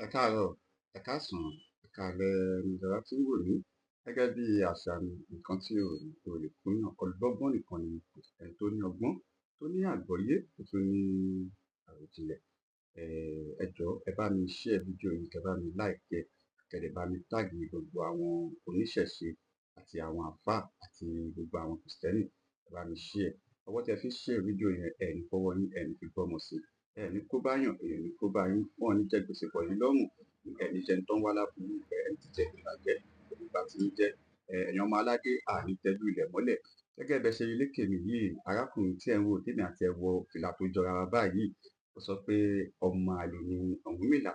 Ẹ káàárọ̀, ẹ káàsán, ẹ káalẹ́ níjọba tí ń wò mí. Gẹ́gẹ́ bí àṣà mi, nǹkan tí ò lè kúnyàn, ọlọ́gbọ́n nìkan ni ẹni tó ní ọgbọ́n, tó ní àgbọ́yé, tó tún ní àròjinlẹ̀. Ẹ jọ̀ọ́ ẹ bá mi share fídíò yìí, kẹ́ bá mi like ẹ̀, kẹ́ dẹ̀ bá mi tag gbogbo àwọn oníṣẹ̀ṣe àti àwọn àlfáà àti gbogbo àwọn Krìstẹ́nì. Ẹ bá mi share. Ọwọ́ tí ẹ fi share fídíò yẹn, ẹ ní fọwọ́ yín, ẹ ní fi gbọ́mọ sí. Ẹ ní kó bá yàn, èèyàn ní kó bá yín. Wọn ò ní jẹ gbèsè pọ̀ yín lọ́rùn. Ẹ ní jẹ ń tán wá láburú, ẹ ní ti jẹ ìbàjẹ́, ìgbà tí ń jẹ́. Ẹ̀yin ọmọ aládé, àní tẹjú ilẹ̀ mọ́lẹ̀. Gẹ́gẹ́ bẹ ṣe rí lékè mi yìí, arákùnrin tí ẹ̀ ń wò, tèmi àti ẹ wọ fìlà tó jọra wa báyìí, ó sọ pé ọmọ àlè ni Ọ̀rúnmìlà.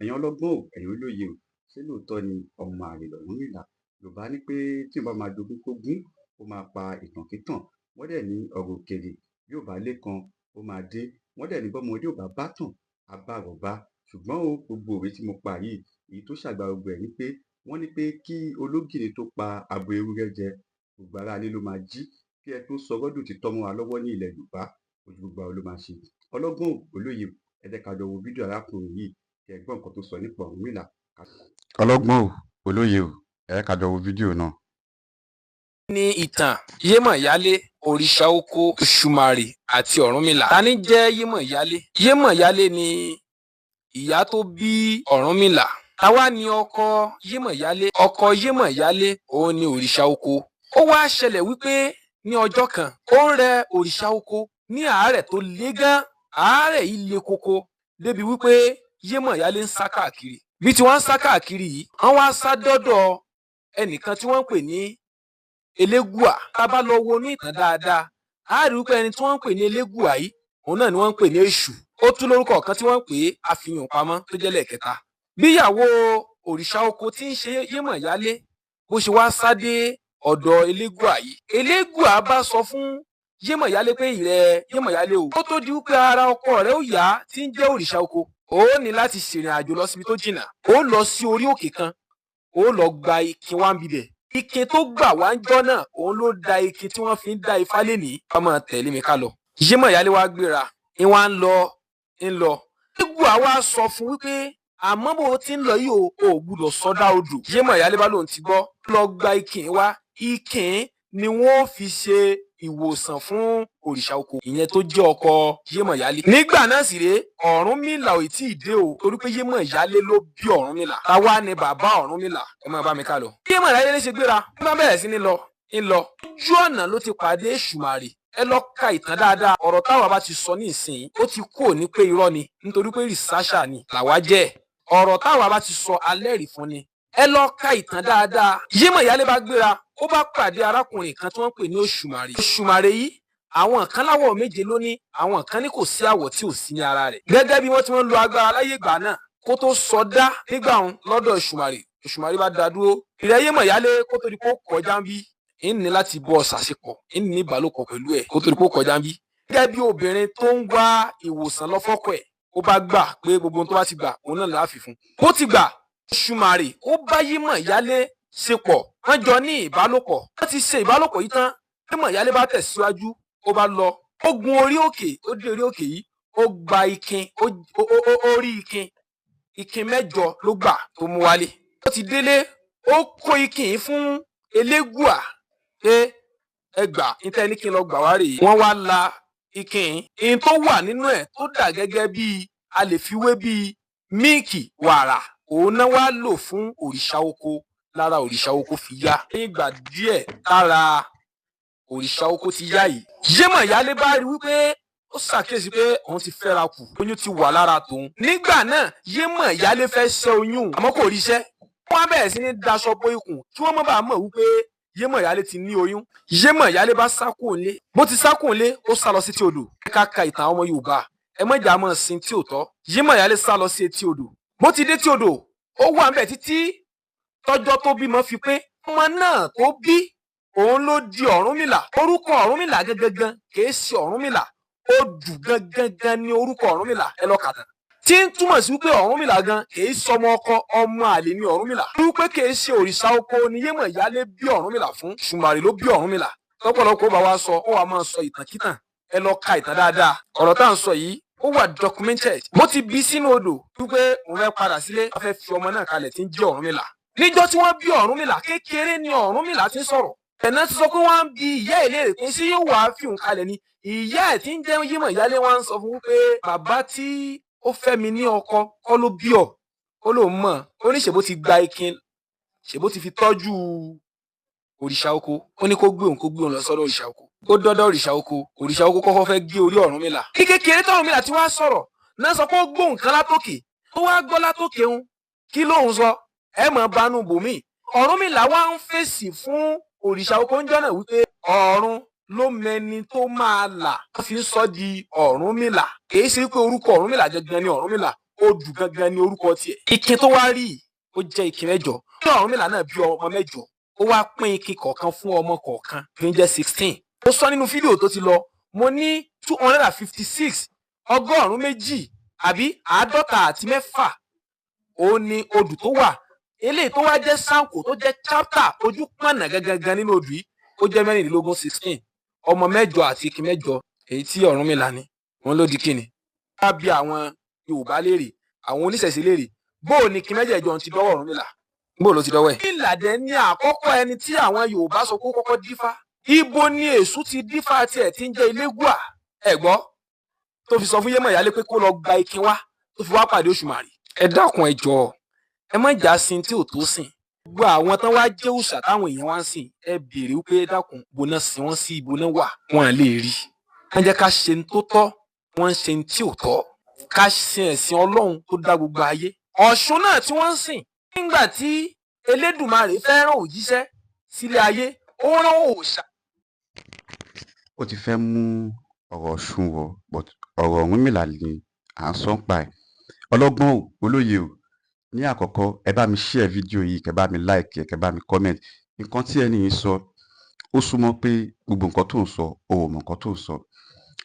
Ẹ̀yin ọlọ́gbọ́n o, ẹ̀yin olóye o, ṣé lóòótọ́ ni ọmọ àlè l'Ọ̀rúnmìlà? Yorùbá ní pé tí èèyàn bá máa jogún kógún, ó máa pa ìtànkítàn. Wọ́n dẹ̀ ní ọ̀rọ̀ òkèèrè bí ò bá lékan, ó máa dé. Wọ́n dẹ̀ ní bọ́mọdé ò bá bátàn, á bá àrọ́bá. Ṣùgbọ́n o, gbogbo òwe tí mo pa yìí, èyí tó ṣàgbà gbogbo ẹ̀ ni pé wọ́n ní pé kí ológìnní tó pa abo ewúrẹ́ jẹ, gbogbo ará ilé ló máa jí. Kí ẹ tó sọ rọ́dù títọ́ mọ́ wa lọ́wọ́ ní ilẹ̀ Yorùbá, ojú gbogbo wa ló máa ṣe. Ọlọ́gbọ́n o, olóye o, ẹ jẹ́ ká jọ wo fídíò arákùnrin yìí kí ẹ gbọ́ nǹkan tó sọ nípa Ọ̀rúnmìlà. Ọlọ́gbọ́n o, olóye o, ẹ jẹ́ ká jọ wo fídíò náà. Ní ìtàn Yémọ̀yálé, òrìṣà oko, Òṣùmàrè àti Ọ̀rúnmìlà. Ta ni jẹ́ Yémọ̀yálé? Yémọ̀yálé ni ìyá tó bí Ọ̀rúnmìlà. Táwa ni ọkọ Yémọ̀yálé? Ọkọ Yémọ̀yálé òun ni òrìṣà oko. Ó wá ṣẹlẹ̀ wípé ní ọjọ́ kan, ó ń rẹ òrìṣà oko ní àárẹ̀ tó le gan. Àárẹ̀ yìí le koko débi wípé Yémọ̀yálé ń sá káàkiri. Bí tí wọ́n ń sá káàkiri yìí, wọ́n wá sá dọ́dọ̀ ẹnìkan tí wọ́n ń pè ní Elégùà. Tá bá lọ wo ní ìtàn dáadáa, a rí wípé ẹni tí wọ́n ń pè ní Elégùà yìí, òun náà ni wọ́n ń pè ní Èṣù. Ó tún lórúkọ kan tí wọ́n ń pè é àfihàn pamọ́ tó jẹ́ lẹ́ẹ̀kẹta. Bí ìyàwó òrìṣà oko tí ń ṣe Yémọ̀yálé bó ṣe wá sá dé ọ̀dọ̀ Elégùà yìí, Elégùà bá sọ fún Yémọ̀yálé pé ìrẹ Yémọ̀yálé o, ó tó di wípé ara ọkọ rẹ ó yá tí ń jẹ́ òrìṣà oko, ó ní láti ṣèrìn àjò lọ síbi tó jìnnà. Ó lọ sí orí òkè kan, ó lọ gba ikin wá ń bibẹ̀. Ikin tó gbà wá ń jọ́ náà, òun ló da ikin tí wọ́n fi ń dá ifá lénìí. Wọ́n máa tẹ̀lé mi ká lọ. Yémọ̀yálé wá gbéra, ń wá ń lọ. Elégùà wá sọ fún wípé àmọ́ bó ti ń lọ yìí ò gbúdọ̀ sọdá odò. Yémọ̀yálé bá lóun ti gbọ́, lọ gba ikin wá. Ikin ni wọ́n fi ṣe ìwòsàn fún òrìṣà oko, ìyẹn tó jẹ́ ọkọ Yémọ̀yálé. Nígbà náà sì rèé, Ọ̀rúnmìlà ò tí ì dé o, torí pé Yémọ̀yálé ló bí Ọ̀rúnmìlà. Táwa ni bàbá Ọ̀rúnmìlà. Ẹ máa bá mi ká lọ. Yémọ̀yálé ṣe gbéra, ó máa bẹ̀rẹ̀ sí ní lọ. Ojú ọ̀nà ló ti pàdé Èṣùmàrè. Ẹ lọ ka ìtàn dáadáa. Ọ̀rọ̀ táwa bá ti sọ ní ìsìn, ó ti kúrò ní pé irọ́ ni, nítorí pé rìsáṣà ni làwa jẹ́. Ọ̀rọ̀ táwa bá ti sọ alẹ́rìí fún ni. Ẹ lọ ka ìtàn dáadáa. Yémọ̀yálé bá gbéra, ó bá pàdé arákùnrin kan tí wọ́n ń pè ní Òṣùmàrè. Òṣùmàrè yìí, àwọn kan láwọ̀ méje ló ní, àwọn kan ní kò sí àwọ̀ tí ò sí ní ara rẹ̀. Gẹ́gẹ́ bí wọ́n ti ń lo agbára láyé ìgbà náà, kó tó sọdá nígbà òun lọ́dọ̀ Òṣùmàrè. Òṣùmàrè bá dá dúró. Ìrẹ Yémọ̀yálé, kó tó di kó kọjá ń bí, ń ní láti bọ́ ṣàṣepọ̀, ń ní ìbálòpọ̀ pẹ̀lú ẹ̀ kó tó di kó kọjá ń bí. Gẹ́gẹ́ bí obìnrin tó ń wá ìwòsàn lọ fọ́kọ ẹ̀, ó bá gbà pé gbogbo ohun tó bá ti gbà, òun náà láàfin fún. Ó ti gbà. Òṣùmàrè ó bá Yémọ̀yálé ṣepọ̀, wọ́n jọ ní ìbálòpọ̀. Wọ́n ti ṣe ìbálòpọ̀ yìí tán. Yémọ̀yálé bá tẹ̀síwájú, ó bá lọ. Ó gun orí òkè, ó dé orí òkè yìí, ó gba ikin, ó rí ikin. Ikin 8 ló gbà tó mú wálé. Ó ti délé, ó kó ikin yìí fún Elégùà pé ẹ gbà, níta ní kí n lọ gbà wá rèé. Wọ́n wá la ikin yìí. Tó wà nínú ẹ̀ tó dà gẹ́gẹ́ bí a lè fi wé bí míìkì wàrà, òun náà wá lò fún òrìṣà oko. Lára òrìṣà oko fi yá. Ní ìgbà díẹ̀ lára òrìṣà oko ti yá yìí, Yémọ̀yálé bá rí wípé ó ṣàkíyèsí pé òun ti fẹ́ra kù, oyún ti wà lára tòun. Nígbà náà Yémọ̀yálé fẹ́ ṣẹ́ oyún, àmọ́ kò ríṣẹ́. Wọ́n á bẹ̀rẹ̀ sí ní daṣọ bo ikùn kí wọ́n má bàa mọ̀ wípé Yémọ̀yálé ti ní oyún. Yémọ̀yálé bá sá kúrò nílé. Bó ti sá kúrò nílé, ó sá lọ sí etí odò. Ẹ ká ka ìtàn ọmọ Yorùbá, ẹ má jà mọ́ sin tí ò tọ́. Yémọ̀yálé sá lọ sí etí odò. Bó ti dé etí odò, ó wà ńbẹ̀ títí tọ́jọ́ tó bímọ fi pé. Ọmọ náà tó bí, òun ló di Ọ̀rúnmìlà. Orúkọ Ọ̀rúnmìlà gangan kìí ṣe Ọ̀rúnmìlà. Odù gangan ni orúkọ Ọ̀rúnmìlà. Ẹ lọ kà tán. Tí ń túmọ̀ sí wípé Ọ̀rúnmìlà gan kìí sọmọ ọkọ, ọmọ àlè ni Ọ̀rúnmìlà. Wípé kìí ṣe òrìṣà oko ni Yémọ̀yálé bí Ọ̀rúnmìlà fún. Òṣùmàrè ló bí Ọ̀rúnmìlà. Tọ́pọ̀lọpọ̀ bá wa sọ, ó wà máa sọ ìtàn kítàn. Ẹ lọ ka ìtàn dáadáa. Ọ̀rọ̀ tá à ń sọ yìí, ó wà documented. mo ti bí sínú odò wípé òun fẹ́ padà sílé wọ́n fẹ́ fi ọmọ náà kalẹ̀ tí ń jẹ́ Ọ̀rúnmìlà. níjọ́ tí wọ́n bí Ọ̀rúnmìlà kékeré ni Ọ̀rúnmìlà ti sọ̀rọ̀. ẹ̀nà ti sọ pé wọ́n á bi ìyá ẹ̀ léèrè pé sí yóò wá fi òun kalẹ̀ ni. ìyá ẹ̀ tí ń jẹ́ Yímọ̀ Ìyálé wọn sọ fún pé bàbá tí ó fẹ́ mi ní ọkọ kọ́ ló bí ọ. ó lóun mọ̀ ó ní ṣèbó ti gba ikin ṣèbó ti fi tọ́jú òrìṣà oko. ó ní kó gbé òun lọ sọ́dọ̀ òrìṣà oko. ó dọ́dọ̀ òrìṣà oko kọ́kọ́ fẹ́ gé orí Ọ̀rúnmìlà. ní kékeré tí Ọ̀rúnmìlà ti wá sọ̀rọ̀ náà sọ pé ó gbóhùn kan látòkè. ó wá gbọ́ látòkè òun kí lóun sọ ẹ mọ̀ banú bòmí. Ọ̀rúnmìlà wá ń fèsì fún òrìṣà oko ń jọ́nà wípé ọ̀run ló mẹni tó máa là. wọ́n fi ń sọ di Ọ̀rúnmìlà. kìí ṣe pé orúkọ Ọ̀rúnmìlà gangan ni Ọ̀rúnmìlà odù gangan ni orúkọ tiẹ̀. ikin tó wá rí ó jẹ́ ikin mẹ́jọ. bí Ọ̀rúnmìlà náà bí ọmọ mẹ́jọ ó wá pín ikin kọ̀ọ̀kan fún ọmọ kọ̀ọ̀kan tó ń jẹ́ 16. ó sọ nínú fídíò tó ti lọ mo ní 256 ọgọ́rùn-ún méjì àbí 56 ó ní odù tó wà. eléyìí tó wá jẹ́ sáǹkó tó jẹ́ chapter ojú pọ̀nà gangan nínú odù yìí ó jẹ́ 16 ọmọ mẹ́jọ àti ikin mẹ́jọ èyí tí Ọ̀rúnmìlà ní wọn ló di kíni. wọ́n bí àwọn Yorùbá léèrè àwọn oníṣẹ̀ṣe léèrè bóò ni ikin mẹ́jẹ̀ẹ̀jọ ti dọ́wọ́ Ọ̀rúnmìlà bóò ló ti dọ́wọ́ ẹ̀. ìlàdẹ ní àkọ́kọ́ ẹni tí àwọn Yorùbá sọ kó kọ́kọ́ dífá. ibo ni Èṣù ti dífá tiẹ̀ tí ń jẹ́ Elégùà ẹ̀gbọ́ tó fi sọ fún Yémọ̀ Ìyálé pé kó lọ gba ikin wá tó fi wá pàdé Òṣùmàrè. ẹ dákun ẹ jọ̀ọ́ ẹ má jà sin tí ò tó sìn. gbogbo àwọn tán wá jẹ́ òòṣà táwọn èèyàn wá ń sìn ẹ béèrè wípé dákun ibo náà sin wọ́n sí ibo náà wà wọn lè rí. wọ́n jẹ́ ká ṣe ní tó tọ́ wọ́n ń ṣe ní tí ò tọ́. ká sin ẹ̀sìn Ọlọ́run tó dá gbogbo ayé. Ọ̀ṣun náà tí wọ́n ń sìn nígbà tí Elédùmarè fẹ́ rán òjíṣẹ́ sílé ayé ó rán òòṣà. ó ti fẹ́ mú ọ̀rọ̀ Ọ̀ṣun wọ̀ but ọ̀rọ̀ Ọ̀rúnmìlà ni à ń sọ ń pa ẹ̀. ọlọ́gbọ́n ò olóye ò ní àkọ́kọ́ ẹ bá mi share fídíò yìí kẹ́ bá mi like kẹ́ bá mi comment. nǹkan tí ẹni yìí sọ ó súnmọ́ pé gbogbo nǹkan tó ń sọ o ò mọ̀ nǹkan tó ń sọ.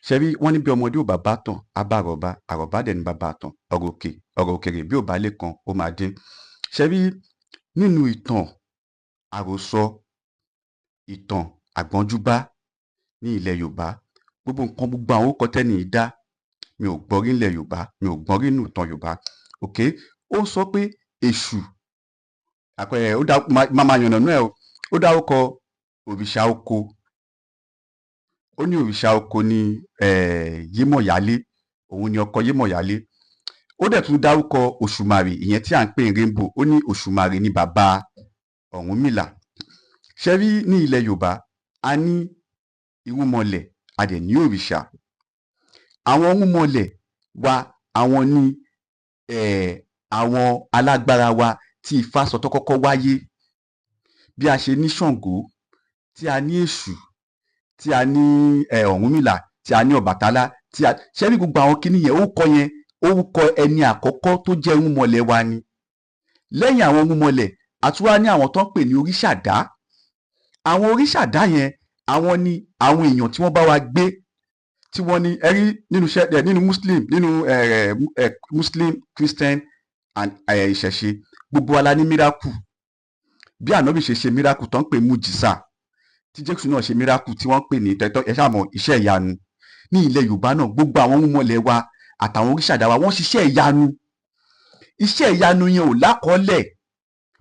ṣebí wọ́n ní bí ọmọdé ò bá bá tàn á bá àrọ́bá àrọ́bá dẹ̀ ní bàbá tàn ọ̀rọ̀ òkèrè bí ò bá lè kan ó máa dín. ṣebí nínú ìtàn àròsọ ìtàn àgbọ́njúbá ní ilẹ̀ Yorùbá gbogbo àwọn orúkọ tẹ́ni yìí dá mi ò gbọ́ rí ilẹ̀ Yorùbá mi ò gbọ́ rí nínú ìtàn Yorùbá. ok ó sọ pé Èṣù àpẹẹrẹ ó dá máa yànnà náà ó dárúkọ òrìṣà oko. ó ní òrìṣà oko ní Yímọ̀ Ìyálé òun ni ọkọ Yímọ̀ Ìyálé. ó dẹ̀ tún dárúkọ Òṣùmàrè ìyẹn tí à ń pè ní rainbow ó ní Òṣùmàrè ní bàbá Ọ̀rúnmìlà. ṣe rí ní ilẹ̀ Yorùbá a ní irúnmọlẹ̀ a dẹ̀ ní òrìṣà. àwọn irúnmọlẹ̀ wa àwọn ní àwọn alágbára wa tí Ifá sọ tó kọ́kọ́ wáyé bí a ṣe ní Ṣàngó tí a ní Èṣù tí a ní Ọ̀rúnmìlà tí a ní Ọbàtálá tí a ṣe rí gbogbo àwọn kinní yẹn orúkọ ẹni àkọ́kọ́ tó jẹ́ irúnmọlẹ̀ wa ni. lẹ́yìn àwọn irúnmọlẹ̀ a tún wá ní àwọn tó ń pè ní oríṣàdá. àwọn oríṣàdá yẹn àwọn ni àwọn èèyàn tí wọ́n bá wa gbé tí wọ́n ní ẹ̀rí nínú Muslim Christian and ìṣẹ̀ṣe gbogbo wa la ní miracle. bí ànábì ṣe miracle tó ń pè mújísà tí Jésù náà ṣe miracle tí wọ́n ń pè ní tẹ́tọ́ ẹ ṣàmọ̀ iṣẹ́ ìyanu. ní ilẹ̀ Yorùbá náà gbogbo àwọn irúnmọlẹ̀ wa àtàwọn oríṣàdá wa wọ́n ṣiṣẹ́ ìyanu. iṣẹ́ ìyanu yẹn ò lákọọ́lẹ̀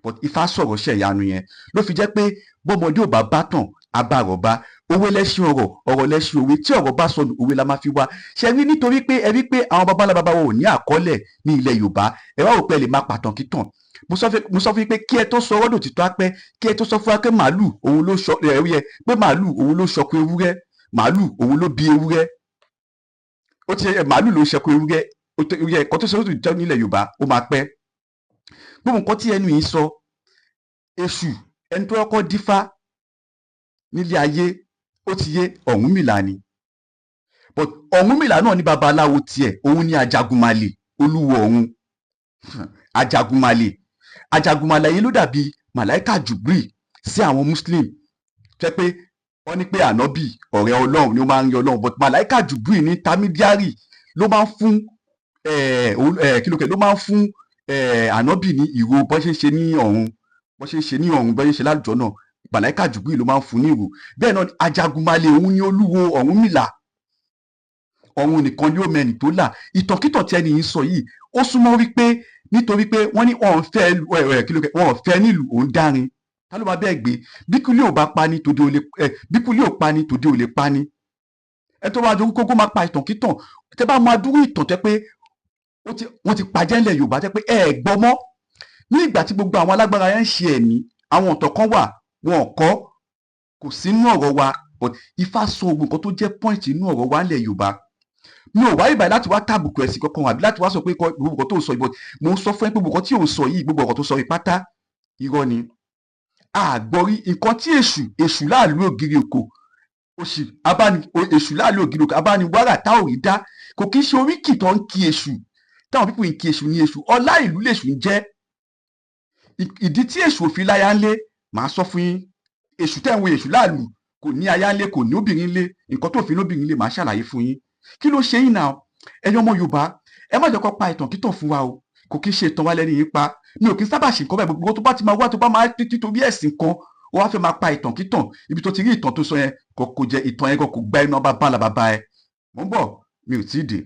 but Ifá sọ̀rọ̀ iṣẹ́ ìyanu yẹn ló fi jẹ́ pé bọ́mọdé ò bá bá tàn á bá àrọ́bá òwe lẹ́ṣin ọ̀rọ̀ lẹ́ṣin òwe tí ọ̀rọ̀ bá sọnù òwe la máa fi wá. ṣe rí nítorí pé ẹ rí pé àwọn babalá baba wọn ò ní àkọọ́lẹ̀ ní ilẹ̀ Yorùbá ẹ wá rò pé ẹ lè máa pàtàn kí tàn. mo sọ fún yín pé kí ẹ tó sọ ọ̀rọ̀ dòtítọ́ á pẹ́ kí ẹ tó sọ fún wa pé màálù òun ló sọ pé màálù òun ló sọkù ewúrẹ́ màálù òun ló bí ewúrẹ́ ó ti màálù ló sọkù ewúrẹ́ ẹ̀kọ́ tó sọ jẹ́ nílẹ̀ Yorùbá ó máa pẹ́. gbogbo nǹkan tí ẹnu yìí sọ Èṣù ẹni tó kọ́kọ́ dífá nílé ayé ó ti yé Ọ̀rúnmìlà ni but Ọ̀rúnmìlà náà ní babaláwo tiẹ̀ òun ní Ajagunmalè olúwo ọ̀run Ajagunmalè yìí ló dàbí màláíkà Jubril sí àwọn Muslim jẹ́ pé wọ́n ní pé ànábì ọ̀rẹ́ Ọlọ́run ni ó máa ń rí Ọlọ́run but màláíkà Jubril ní intermediary ló máa ń fún ló máa ń fún ànábì ní ìró bọ́n ṣe ń ṣe ní ọ̀run bọ́n ṣe ń ṣe ní ọ̀run bọ́n ṣe ń ṣe lálùjọ náà màláíkà Jubril ló máa ń fún ní ìró. bẹ́ẹ̀ náà Ajagunmalè òun ni olúwo Ọ̀rúnmìlà ọ̀run nìkan ni ó mẹ́ni tó là. Ìtànkítàn tí ẹni yìí sọ yìí ó súnmọ́ wípé nítorí pé wọ́n ní wọn ò fẹ́ nílùú òun dárin, ta ló máa bẹ́ẹ̀ gbé? Bí kúlé ò bá pani tòde ò lè bí kúlé ò pani tòde ò lè pani. Ẹ tó máa dorí kókó máa pa ìtànkítàn, tẹ bá máa dúró ìtàn tẹ pé wọ́n ti pàjẹ́ ńlẹ̀ Yorùbá tẹ pé ẹ gbọ́ mọ́. Ní ìgbà tí gbogbo àwọn alágbára yẹn ń ṣe ẹ̀mí, àwọn ọ̀tọ̀ kan wà wọn ò kọ́, kò sí nínú ọ̀rọ̀ wa, but Ifá sọ ogun nǹkan tó jẹ́ point inú ọ̀rọ̀ wa ńlẹ̀ Yorùbá. Mi ò wáyé báyìí láti wá tàbùkù ẹ̀sìn kankan àbí láti wá sọ pé gbogbo nǹkan tó ń sọ yìí, but mo ń sọ fún ẹ pé gbogbo nǹkan tí ò ń sọ yìí, gbogbo ọ̀rọ̀ tó sọ yìí pátá irọ́ ni. Àgbọ̀rí nǹkan tí èṣù láàlú ògiri òkò, èṣù láàlú ògiri òkò abániwárà tá ò rí dá, kò kí ń ṣe oríkì tó ń kí èṣù, táwọn pípọ̀ ń kí èṣù ní èṣù, ọlá ìlú lèṣù ń jẹ́. Ìdí tí èṣù ò fi láyà ńlé màá sọ fún yín. Èṣù tẹ̀ ń wo èṣù láàlú kò ní aya ńlé, kò ní obìnrin ńlé, nǹkan tó fi lóbìnrin ńlé màá ṣàlàyé fún yín. Kí ló ṣe yín náà? Ẹ̀yin ọmọ Yorùbá, ẹ má jẹ́ kó pa ìtànkítàn fún wa o, kò kí ń ṣe ìtàn wa lẹ́ni yín pa. Mi ò kí ń sábà ṣe nǹkan báyìí, gbogbo tó bá ti máa wá tó bá máa títorí ẹ̀sìn kan ó wá fẹ́ máa pa ìtànkítàn, ibi tó ti rí ìtàn tó sọ yẹn kò jẹ́ ìtàn yẹn kò gba ẹnu ọba bá la bàbá ẹ. Mo ń bọ̀, mi ò tíì dé.